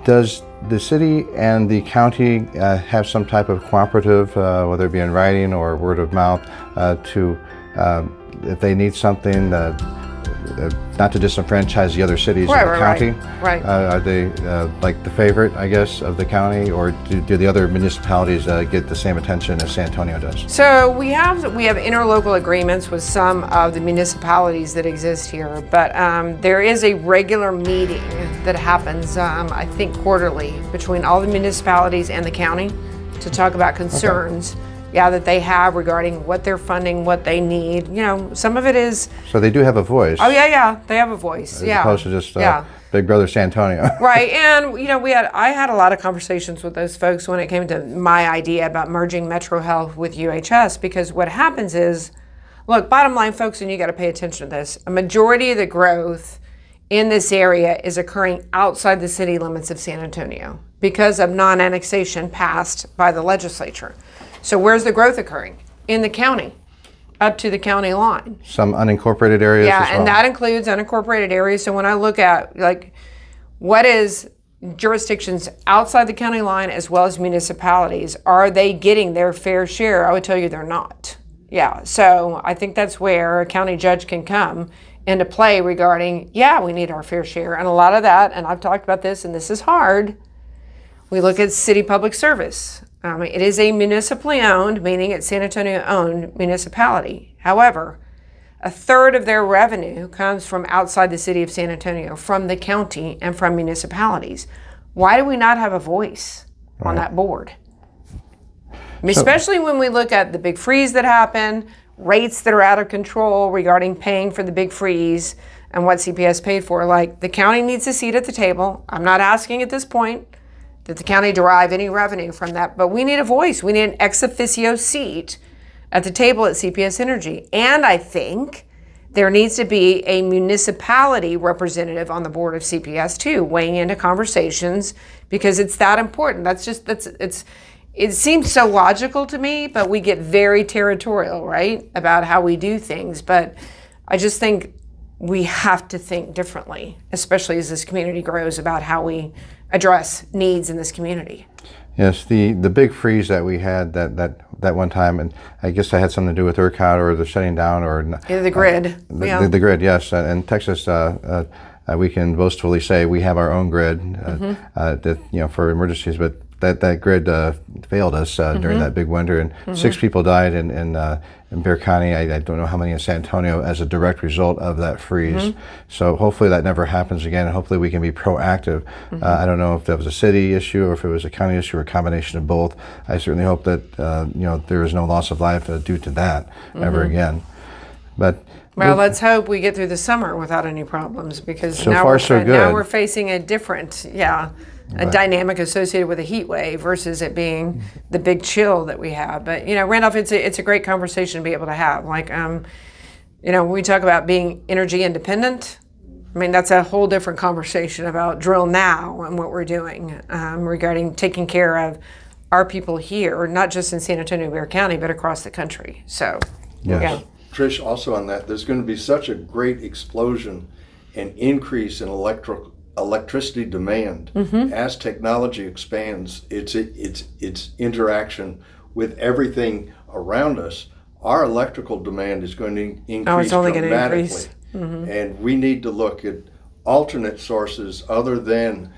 Does the city and the county have some type of cooperative, whether it be in writing or word of mouth, to if they need something, not to disenfranchise the other cities of the county? Right. Are they like the favorite, I guess, of the county, or do the other municipalities get the same attention as San Antonio does? So we have interlocal agreements with some of the municipalities that exist here, but there is a regular meeting that happens, I think quarterly, between all the municipalities and the county to talk about concerns. Okay. That they have regarding what they're funding, what they need. Some of it is... So they do have a voice. Oh, yeah, they have a voice, As opposed to just Big Brother San Antonio. Right, and I had a lot of conversations with those folks when it came to my idea about merging Metro Health with UHS, because what happens is, look, bottom line, folks, and you got to pay attention to this, a majority of the growth in this area is occurring outside the city limits of San Antonio because of non-annexation passed by the legislature. So where's the growth occurring? In the county, up to the county line. Some unincorporated areas as well. Yeah, and that includes unincorporated areas. So when I look at what is jurisdictions outside the county line as well as municipalities, are they getting their fair share? I would tell you they're not. Yeah, so I think that's where a county judge can come into play regarding, we need our fair share. And a lot of that, and I've talked about this, and this is hard, we look at city public service. It is a municipally owned, meaning it's San Antonio owned municipality. However, a third of their revenue comes from outside the city of San Antonio, from the county and from municipalities. Why do we not have a voice on that board? Especially when we look at the big freeze that happened, rates that are out of control regarding paying for the big freeze and what CPS paid for. The county needs a seat at the table. I'm not asking at this point that the county derive any revenue from that, but we need a voice. We need an ex officio seat at the table at CPS Energy. And I think there needs to be a municipality representative on the board of CPS too, weighing into conversations, because it's that important. It seems so logical to me, but we get very territorial, right, about how we do things. But I just think we have to think differently, especially as this community grows, about how we address needs in this community. Yes, the big freeze that we had that one time, and I guess that had something to do with ERCOT or the shutting down or the grid. The grid, yes. In Texas, we can boastfully say we have our own grid for emergencies, but that grid failed us during that big winter, and 6 people died in Bexar County. I don't know how many in San Antonio as a direct result of that freeze. So hopefully that never happens again, and hopefully we can be proactive. I don't know if that was a city issue or if it was a county issue or a combination of both. I certainly hope that there is no loss of life due to that ever again. But let's hope we get through the summer without any problems, because now we're facing a different dynamic associated with a heat wave versus it being the big chill that we have. But Randolph, it's a great conversation to be able to have. When we talk about being energy independent, that's a whole different conversation about drill now and what we're doing regarding taking care of our people here, not just in San Antonio, Bexar County, but across the country. So, yes. Trish, also on that, there's going to be such a great explosion and increase in electricity demand as technology expands its interaction with everything around us. Our electrical demand is going to increase dramatically. And we need to look at alternate sources other than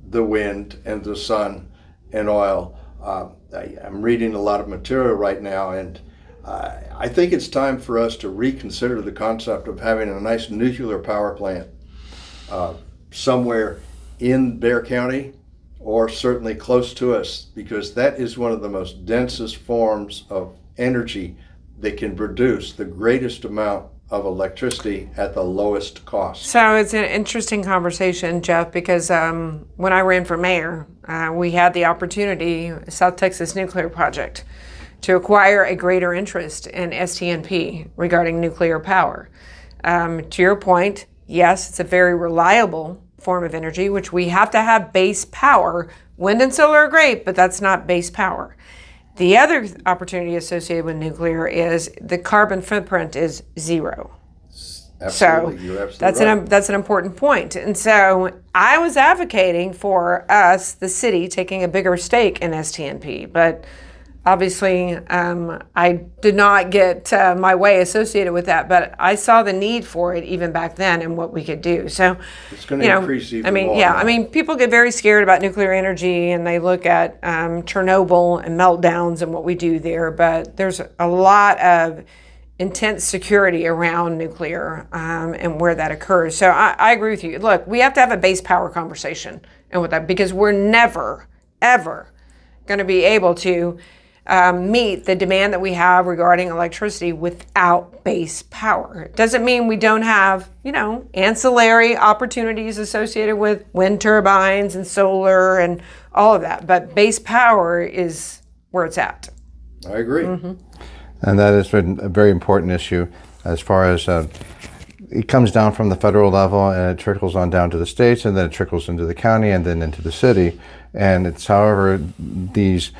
the wind and the sun and oil. I'm reading a lot of material right now, and I think it's time for us to reconsider the concept of having a nice nuclear power plant somewhere in Bexar County, or certainly close to us, because that is one of the most densest forms of energy that can produce the greatest amount of electricity at the lowest cost. So it's an interesting conversation, Jeff, because when I ran for mayor, we had the opportunity, South Texas Nuclear Project, to acquire a greater interest in STNP regarding nuclear power. To your point, yes, it's a very reliable form of energy, which we have to have base power. Wind and solar are great, but that's not base power. The other opportunity associated with nuclear is the carbon footprint is zero. Absolutely. So You're absolutely right. that's an important point. And so I was advocating for us, the city, taking a bigger stake in STNP, but obviously I did not get my way associated with that. But I saw the need for it even back then and what we could do. So It's going to increase even more. yeah, now. I mean, people get very scared about nuclear energy and they look at Chernobyl and meltdowns and what we do there. But there's a lot of intense security around nuclear and where that occurs. So I agree with you. Look, we have to have a base power conversation and with that, because we're never, ever going to be able to meet the demand that we have regarding electricity without base power. It doesn't mean we don't have, ancillary opportunities associated with wind turbines and solar and all of that. But base power is where it's at. I agree. Mm-hmm. And that has been a very important issue as far as it comes down from the federal level and it trickles on down to the states and then it trickles into the county and then into the city. And it's however these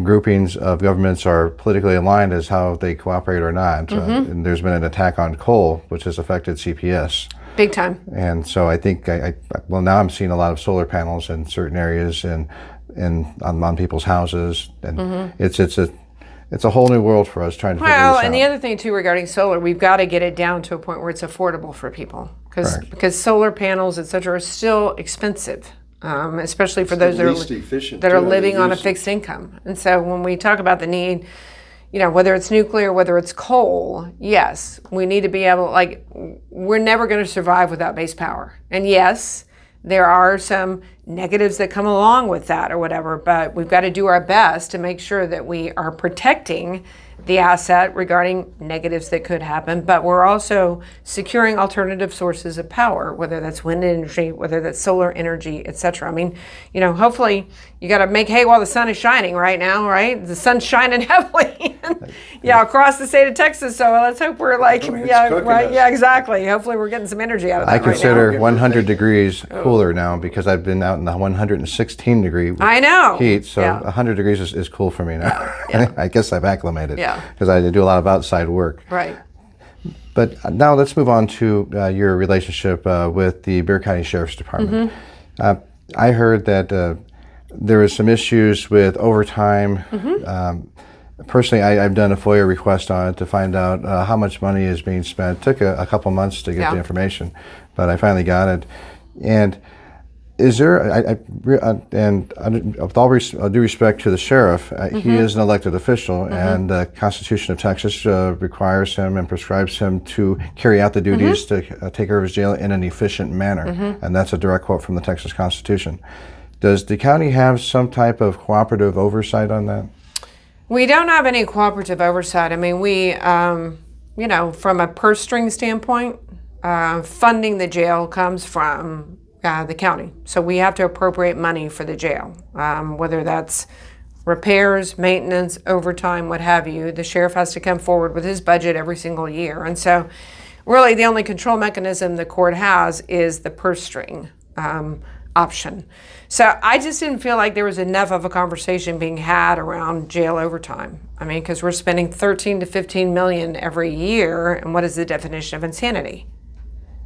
groupings of governments are politically aligned as how they cooperate or not. And there's been an attack on coal, which has affected CPS. Big time. And so I think, now I'm seeing a lot of solar panels in certain areas and on people's houses. And it's a whole new world for us trying to figure this out. Well, and the other thing too regarding solar, we've got to get it down to a point where it's affordable for people, because solar panels, et cetera, are still expensive, especially for those that are living on a fixed income. And so when we talk about the need, whether it's nuclear, whether it's coal, yes, we need to be able, we're never going to survive without base power. And yes, there are some negatives that come along with that or whatever, but we've got to do our best to make sure that we are protecting the asset regarding negatives that could happen, but we're also securing alternative sources of power, whether that's wind energy, whether that's solar energy, et cetera. I mean, hopefully you got to make hay while the sun is shining right now, right? The sun's shining heavily, across the state of Texas. So let's hope we're yeah, exactly. Hopefully we're getting some energy out of that. I consider 100 degrees cooler now because I've been out in the 116 degree heat. So 100 degrees is cool for me now. Yeah. I guess I've acclimated. Yeah. Because I do a lot of outside work. Right. But now let's move on to your relationship with the Bexar County Sheriff's Department. I heard that there was some issues with overtime. Personally, I've done a FOIA request on it to find out how much money is being spent. It took a couple months to get the information, but I finally got it. And is there, with all due respect to the sheriff, he is an elected official, and the Constitution of Texas requires him and prescribes him to carry out the duties to take care of his jail in an efficient manner. And that's a direct quote from the Texas Constitution. Does the county have some type of cooperative oversight on that? We don't have any cooperative oversight. I mean, we, from a purse string standpoint, funding the jail comes from the county. So we have to appropriate money for the jail, whether that's repairs, maintenance, overtime, what have you. The sheriff has to come forward with his budget every single year. And so really the only control mechanism the court has is the purse string option. So I just didn't feel like there was enough of a conversation being had around jail overtime. I mean, because we're spending 13 to 15 million every year, and what is the definition of insanity?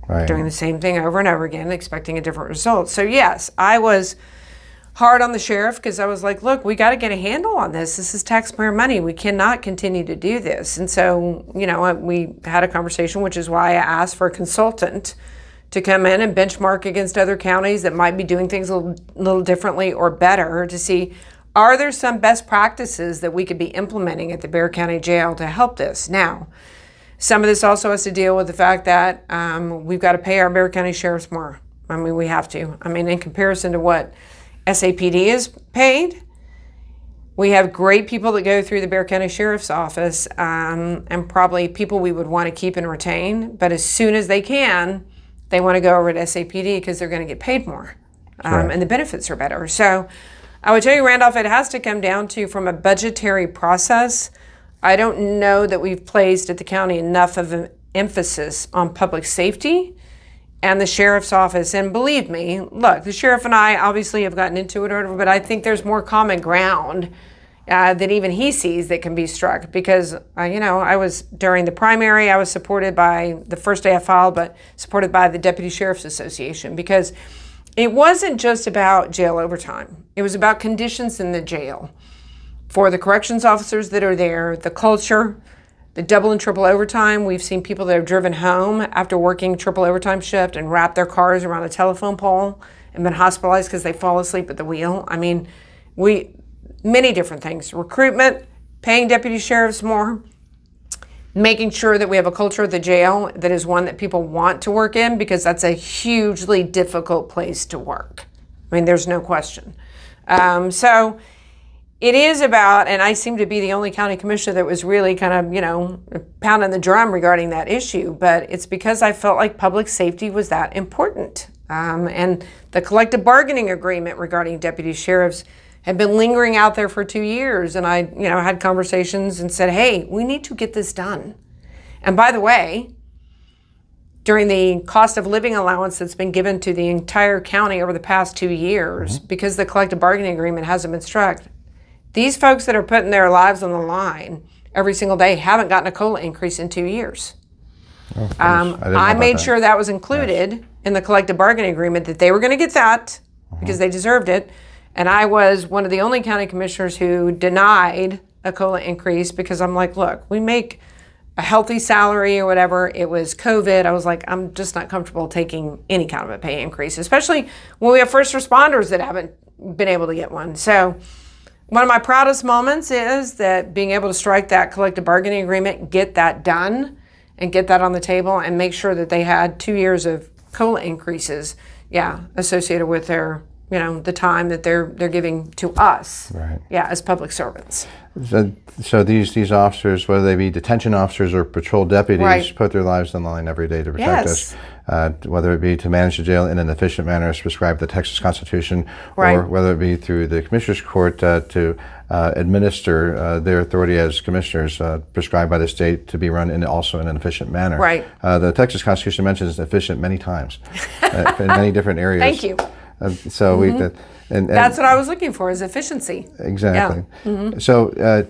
Right. Doing the same thing over and over again, expecting a different result. So yes, I was hard on the sheriff because I was like, look, we got to get a handle on this. This is taxpayer money. We cannot continue to do this. And so, we had a conversation, which is why I asked for a consultant to come in and benchmark against other counties that might be doing things a little differently or better to see, are there some best practices that we could be implementing at the Bexar County Jail to help this? Now, some of this also has to deal with the fact that we've got to pay our Bexar County sheriffs more. I mean, we have to. I mean, in comparison to what SAPD is paid, we have great people that go through the Bexar County Sheriff's Office and probably people we would want to keep and retain. But as soon as they can, they want to go over to SAPD because they're going to get paid more and the benefits are better. So I would tell you, Randolph, it has to come down to, from a budgetary process, I don't know that we've placed at the county enough of an emphasis on public safety and the sheriff's office. And believe me, look, the sheriff and I obviously have gotten into it or whatever, but I think there's more common ground that even he sees that can be struck. Because, I was, during the primary, I was supported by, the first day I filed, but supported by the Deputy Sheriff's Association, because it wasn't just about jail overtime. It was about conditions in the jail for the corrections officers that are there, the culture, the double and triple overtime. We've seen people that have driven home after working triple overtime shift and wrapped their cars around a telephone pole and been hospitalized because they fall asleep at the wheel. I mean, many different things. Recruitment, paying deputy sheriffs more, making sure that we have a culture at the jail that is one that people want to work in, because that's a hugely difficult place to work. I mean, there's no question. So it is about, and I seem to be the only county commissioner that was really kind of, pounding the drum regarding that issue, but it's because I felt like public safety was that important. And the collective bargaining agreement regarding deputy sheriffs had been lingering out there for 2 years. And I, had conversations and said, hey, we need to get this done. And by the way, during the cost of living allowance that's been given to the entire county over the past 2 years, because the collective bargaining agreement hasn't been struck, these folks that are putting their lives on the line every single day haven't gotten a COLA increase in 2 years. Oh, I made sure that was included in the collective bargaining agreement, that they were going to get that because they deserved it. And I was one of the only county commissioners who denied a COLA increase, because I'm like, look, we make a healthy salary or whatever. It was COVID. I was like, I'm just not comfortable taking any kind of a pay increase, especially when we have first responders that haven't been able to get one. So one of my proudest moments is that being able to strike that collective bargaining agreement, get that done, and get that on the table, and make sure that they had 2 years of COLA increases, associated with their, the time that they're giving to us, right, as public servants. So these officers, whether they be detention officers or patrol deputies, Right. put their lives on the line every day to protect us, whether it be to manage the jail in an efficient manner as prescribed by the Texas Constitution, Right. or whether it be through the Commissioners Court to administer their authority as commissioners prescribed by the state to be run also in an efficient manner. Right. The Texas Constitution mentions efficient many times in many different areas. Thank you. So and That's what I was looking for, is efficiency. Exactly. So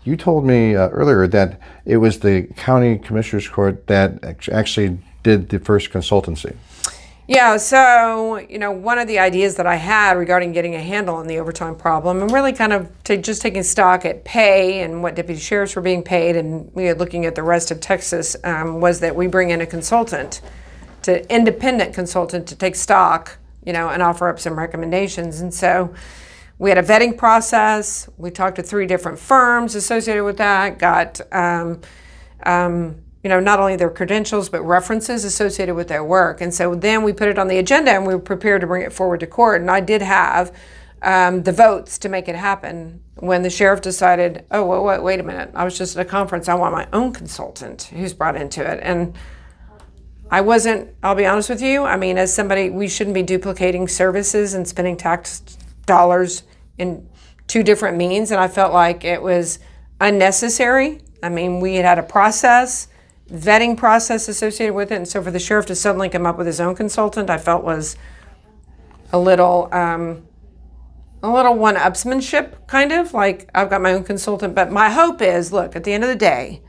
you told me earlier that it was the County Commissioners Court that actually did the first consultancy. Yeah, so, one of the ideas that I had regarding getting a handle on the overtime problem, and really kind of just taking stock at pay and what deputy sheriffs were being paid, and looking at the rest of Texas, was that we bring in a consultant, independent consultant, to take stock, and offer up some recommendations. And so we had a vetting process. We talked to 3 different firms associated with that, got not only their credentials, but references associated with their work. And so then we put it on the agenda, and we were prepared to bring it forward to court. And I did have the votes to make it happen when the sheriff decided, oh, wait a minute. I was just at a conference. I want my own consultant who's brought into it. And I wasn't, I'll be honest with you, I mean, as somebody, we shouldn't be duplicating services and spending tax dollars in 2 different means. And I felt like it was unnecessary. I mean, we had a process, vetting process associated with it. And so for the sheriff to suddenly come up with his own consultant, I felt was a little one-upsmanship, kind of, like I've got my own consultant. But my hope is, look, at the end of the day,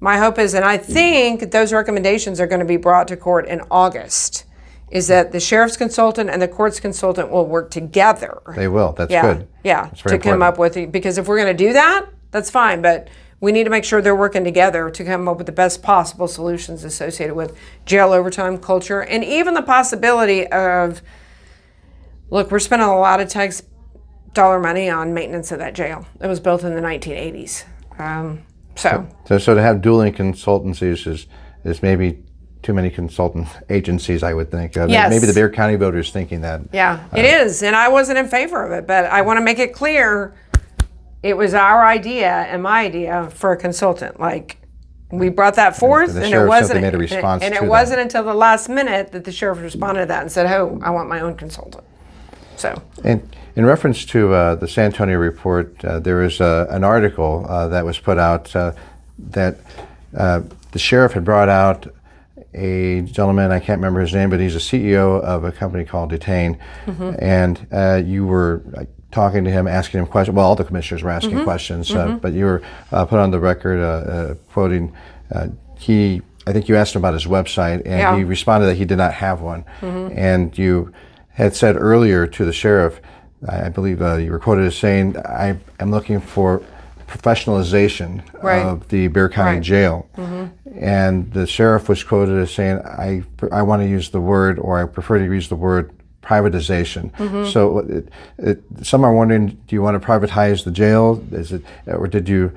my hope is, and I think those recommendations are going to be brought to court in August, is that the sheriff's consultant and the court's consultant will work together. They will. That's good. Yeah, That's very to come up with, because if we're going to do that, that's fine, but we need to make sure they're working together to come up with the best possible solutions associated with jail overtime culture, and even the possibility of, look, we're spending a lot of tax dollar money on maintenance of that jail. It was built in the 1980s. So to have dueling consultancies is maybe too many consultant agencies, I would think. Yes. Maybe the Bexar County voters thinking that. Yeah, it is, and I wasn't in favor of it, but I want to make it clear it was our idea and my idea for a consultant. Like, we brought that forth, And the and sheriff it wasn't, simply made a response and to it that. wasn't until the last minute that the sheriff responded to that and said, "Oh, I want my own consultant." So. And in reference to the San Antonio report, there is an article that was put out that the sheriff had brought out a gentleman, I can't remember his name, but he's a CEO of a company called Detain, and you were talking to him, asking him questions. Well, all the commissioners were asking questions, but you were put on the record quoting, I think you asked him about his website, and he responded that he did not have one. And you had said earlier to the sheriff, I believe you were quoted as saying, I am looking for professionalization of the Bexar County Jail. And the sheriff was quoted as saying, I want to use the word, or I prefer to use the word, privatization. So some are wondering, do you want to privatize the jail? Is it, or did you,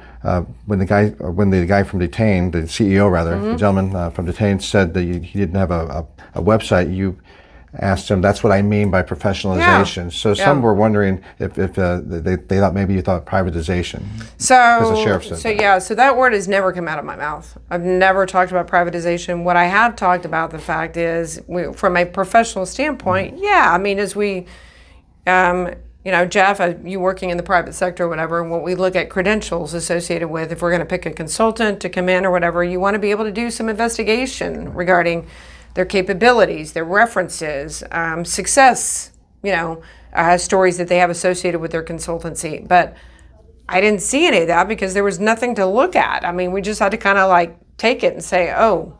when the guy from Detain, the CEO rather, the gentleman from Detain said that he didn't have a website, you asked him, that's what I mean by professionalization. So some were wondering if they thought maybe you thought privatization. So, the sheriff said that. So that word has never come out of my mouth. I've never talked about privatization. What I have talked about, the fact is, from a professional standpoint, I mean, as we, Jeff, you working in the private sector or whatever, when we look at credentials associated with, if we're going to pick a consultant to come in or whatever, you want to be able to do some investigation regarding their capabilities, their references, success, stories that they have associated with their consultancy. But I didn't see any of that because there was nothing to look at. I mean, we just had to kind of like take it and say, oh,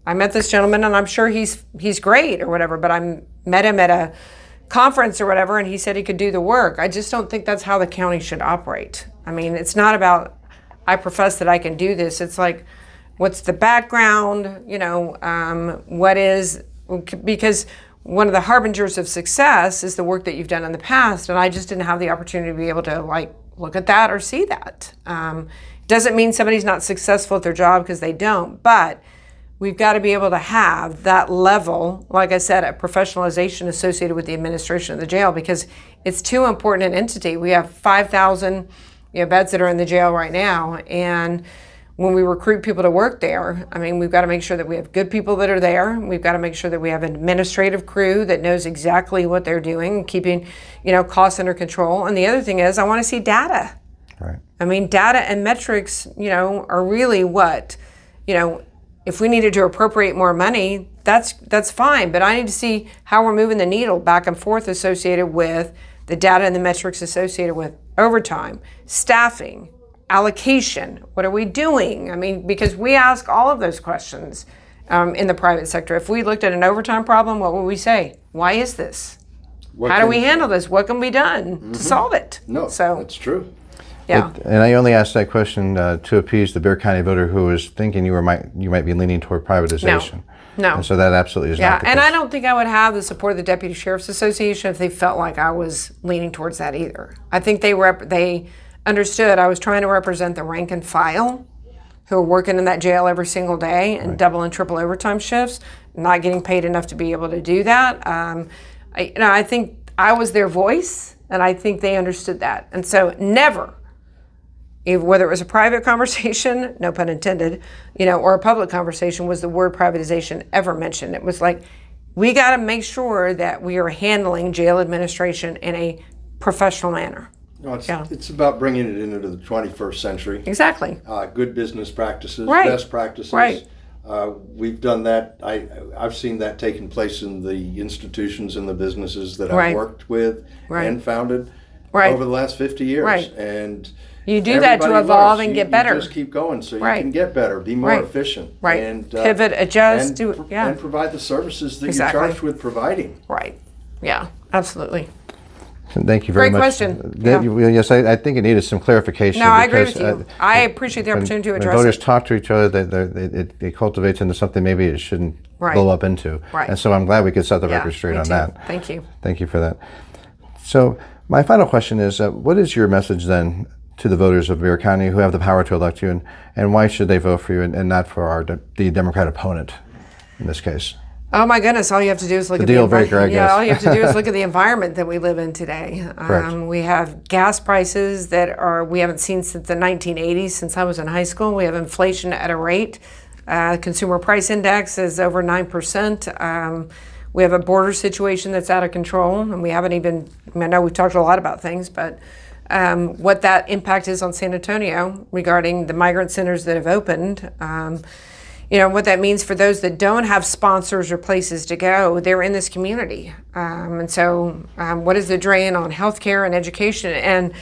I met this gentleman and I'm sure he's great or whatever, but I met him at a conference or whatever and he said he could do the work. I just don't think that's how the county should operate. I mean, it's not about, I profess that I can do this. It's like, what's the background, what is, because one of the harbingers of success is the work that you've done in the past, and I just didn't have the opportunity to be able to look at that or see that. Doesn't mean somebody's not successful at their job, because they don't, but we've got to be able to have that level, like I said, a professionalization associated with the administration of the jail, because it's too important an entity. We have 5,000 beds that are in the jail right now, and when we recruit people to work there, I mean, we've got to make sure that we have good people that are there. We've got to make sure that we have an administrative crew that knows exactly what they're doing, keeping, costs under control. And the other thing is, I want to see data. Right. I mean, data and metrics, are really what, if we needed to appropriate more money, that's fine. But I need to see how we're moving the needle back and forth associated with the data and the metrics associated with overtime, staffing, allocation, what are we doing? I mean, because we ask all of those questions in the private sector. If we looked at an overtime problem, what would we say? Why is this? How do we handle this? What can be done to solve it? No, so that's true. Yeah. And I only asked that question to appease the Bexar County voter who was thinking you might be leaning toward privatization. No. And so that absolutely is not the case. And I don't think I would have the support of the Deputy Sheriff's Association if they felt like I was leaning towards that either. I think they understood I was trying to represent the rank and file who are working in that jail every single day and double and triple overtime shifts, not getting paid enough to be able to do that. I think I was their voice, and I think they understood that. And so never, whether it was a private conversation, no pun intended, or a public conversation, was the word privatization ever mentioned. It was like, we got to make sure that we are handling jail administration in a professional manner. No, it's about bringing it into the 21st century. Exactly. Good business practices, Right. best practices. Right. We've done that. I've seen that taking place in the institutions and the businesses that Right. I've worked with Right. and founded Right. over the last 50 years. Right. And You do that to everybody evolve loves. and You get better. You just keep going so Right. you can get better, be more Right. efficient. Right. And, Pivot, adjust, and provide the services that Exactly. you're charged with providing. Right. Yeah, absolutely. Thank you very Great much. question. Yes, I think it needed some clarification. No, I agree with because, you. I appreciate the opportunity to when address voters it. talk to each other, it cultivates into something maybe it shouldn't Right. blow up into. Right. And so I'm glad we could set the Yeah, record straight me on too. that. Thank you. Thank you for that. So my final question is, what is your message then to the voters of Bexar County who have the power to elect you, and why should they vote for you and not for the Democrat opponent in this case? Oh my goodness! All you have to do is look at deal the breaker, I guess. Yeah, all you have to do is look at the environment that we live in today. Correct. We have gas prices that we haven't seen since the 1980s. Since I was in high school, we have inflation at a rate. Consumer price index is over 9%. We have a border situation that's out of control, and we haven't even. I know we've talked a lot about things, but what that impact is on San Antonio regarding the migrant centers that have opened. what that means for those that don't have sponsors or places to go, they're in this community. And so what is the drain on healthcare and education? And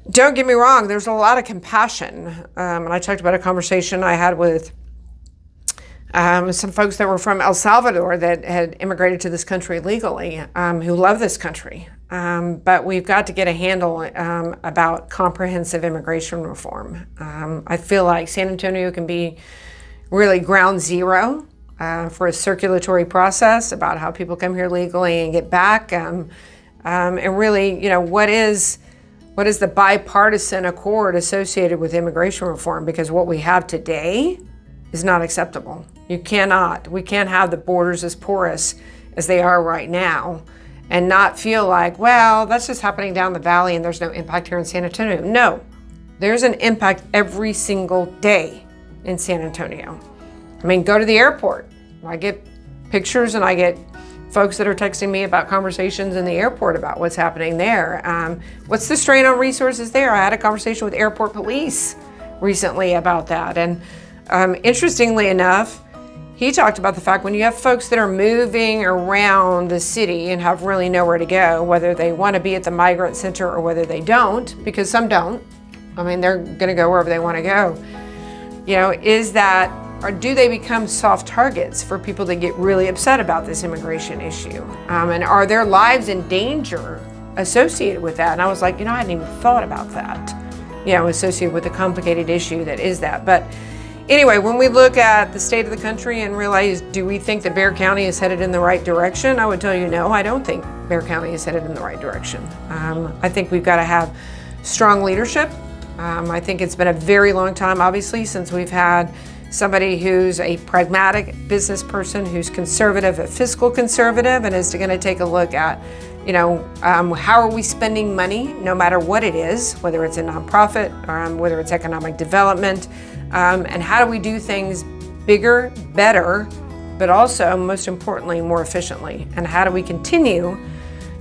don't get me wrong, there's a lot of compassion. And I talked about a conversation I had with some folks that were from El Salvador that had immigrated to this country legally, who love this country. But we've got to get a handle about comprehensive immigration reform. I feel like San Antonio can be really ground zero for a circulatory process about how people come here legally and get back. And really, what is the bipartisan accord associated with immigration reform? Because what we have today is not acceptable. We can't have the borders as porous as they are right now and not feel like, well, that's just happening down the valley and there's no impact here in San Antonio. No, there's an impact every single day in San Antonio. I mean, go to the airport. I get pictures and I get folks that are texting me about conversations in the airport about what's happening there. What's the strain on resources there? I had a conversation with airport police recently about that. And interestingly enough, he talked about the fact when you have folks that are moving around the city and have really nowhere to go, whether they want to be at the migrant center or whether they don't, because some don't. I mean, they're going to go wherever they want to go. Or do they become soft targets for people that get really upset about this immigration issue? And are their lives in danger associated with that? And I was like, I hadn't even thought about that, associated with the complicated issue that is that. But anyway, when we look at the state of the country and realize, do we think that Bexar County is headed in the right direction? I would tell you, no, I don't think Bexar County is headed in the right direction. I think we've got to have strong leadership. I think it's been a very long time, obviously, since we've had somebody who's a pragmatic business person, who's conservative, a fiscal conservative, and is going to take a look at, how are we spending money, no matter what it is, whether it's a nonprofit, whether it's economic development, and how do we do things bigger, better, but also, most importantly, more efficiently? And how do we continue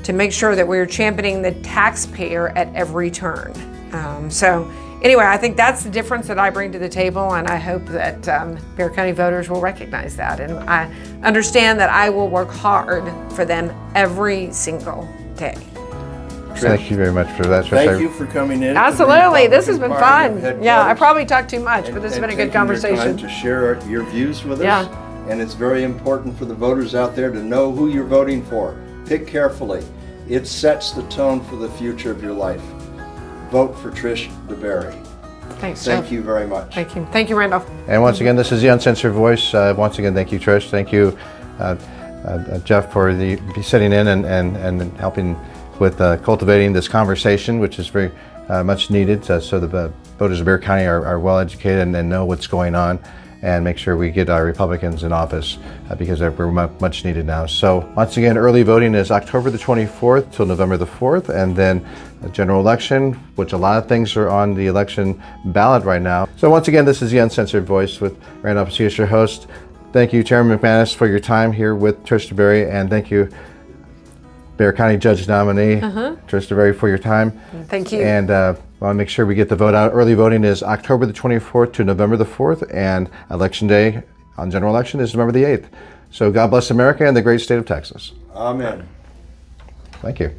to make sure that we're championing the taxpayer at every turn? So anyway, I think that's the difference that I bring to the table, and I hope that Bexar County voters will recognize that. And I understand that I will work hard for them every single day. Thank you very much for that. Thank you for coming in. Absolutely, this has been fun. Yeah, I probably talked too much, but this has been a good conversation. Your time to share your views with us. And it's very important for the voters out there to know who you're voting for. Pick carefully. It sets the tone for the future of your life. Vote for Trish DeBerry. Thanks, Thank you very much. Thank you. Thank you, Randolph. And once again, this is the UnCensored Voice. Once again, thank you, Trish. Thank you, Jeff, for sitting in and helping with cultivating this conversation, which is very much needed, so the voters of Bexar County are well educated and know what's going on, and make sure we get our Republicans in office because we're much needed now. So once again, early voting is October the 24th till November the 4th, and then a general election, which a lot of things are on the election ballot right now. So once again, this is the UnCensored Voice with Randolph Pacius, your host. Thank you, Chairman McManus, for your time here with Trish DeBerry, and thank you, Bexar County Judge nominee, Trish DeBerry, for your time. Thank you. And I want to make sure we get the vote out. Early voting is October the 24th to November the 4th, and Election Day on general election is November the 8th. So God bless America and the great state of Texas. Amen. Thank you.